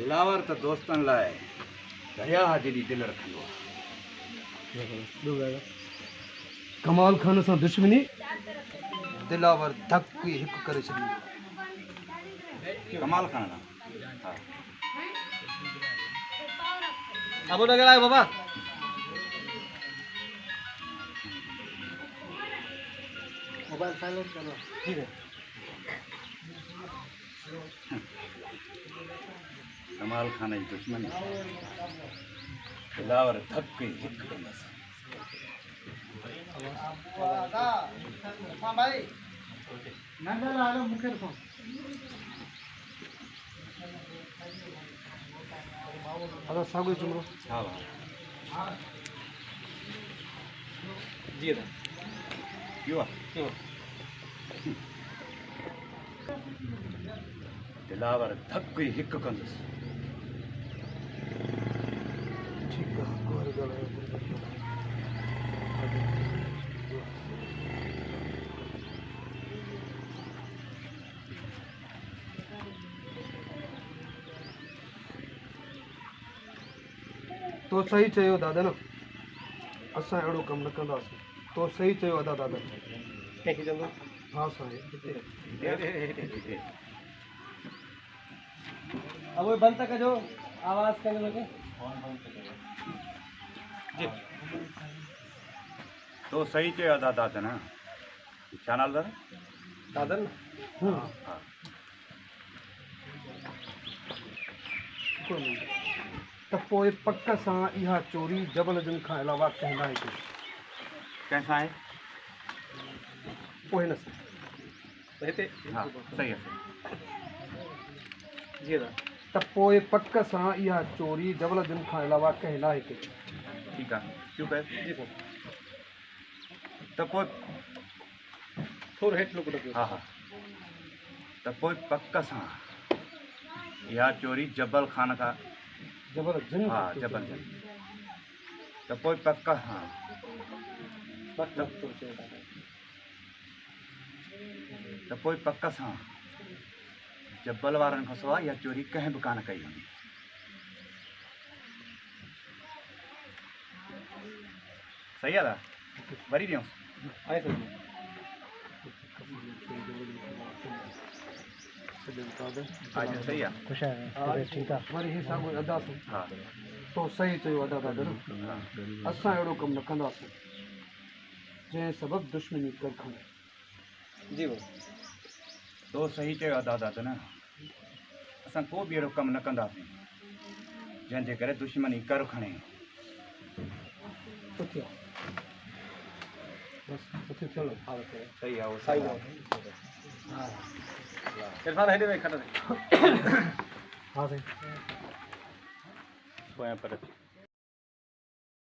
दिलावर त दोस्तन लाइ दरिया जॾी दिल रखंदो आहे। कमाल खान सां दुश्मनी दिलावर धक हिकु करे छॾींदो। कमाल खान हा अब नगर आयो बाबा। मोबाइल साइलेंट करो। ठीक है। कमाल खान जी दुश्मनी दिलावर धक हिकु कंदसि। हाँ भाई नंबर आ लो मुखे रखो। अगर सागु चुमरो हाँ भाई जी दा क्यों दिलावर धक हिकु कंदसि। ठीक है गोर गलो। तो सही चयो दादा न असां अहिड़ो कमु न कंदासीं। तो सही चयो अदा दादा। कंहिंखे चवंदो? हाँ साईं हिते अब वो बंद तक जो आवाज करने लगे। जी तो सही चयो अदा दादा न छा नालो दादा? दादन हाँ त पोइ पक सां इहा चोरी जबल जन खां अलावा कंहिं लाइ कई। कैसा है? पोइ न रहते हाँ सही है। जी दा त पोइ पक सां इहा चोरी जबल जन खां अलावा कंहिं लाइ कई। ठीक है क्यों कहे? जी सर तो कोई थोड़ा हेठ लोग रखो। हाँ हाँ तो कोई पक्का सां यह चोरी जबल खान का जबल जन हाँ जबल जन तो कोई पक्का हाँ तो कोई पक्का सां जबल वारन खां सवाइ इहा चोरी कंहिं बि कान कई हूंदी। सही है दा वरी ॾियूं आए सर आज सही है। खुश है ठीक है। वरी ही साॻियो अदा सां हाँ तो सही चयो अदा दादा न असां अहिड़ो कमु न कंदासीं जंहिं सबबु दुश्मनी कर खणे। जी वो तो सही चयो अदा दादा न असां को बि अहिड़ो कमु न कंदासीं जंहिंजे करे दुश्मनी कर खणे। सुठो बस सुठो चलो सही है वो सही है। है। इरफान हेडे में खड़ा हाँ साईं स्वयं पर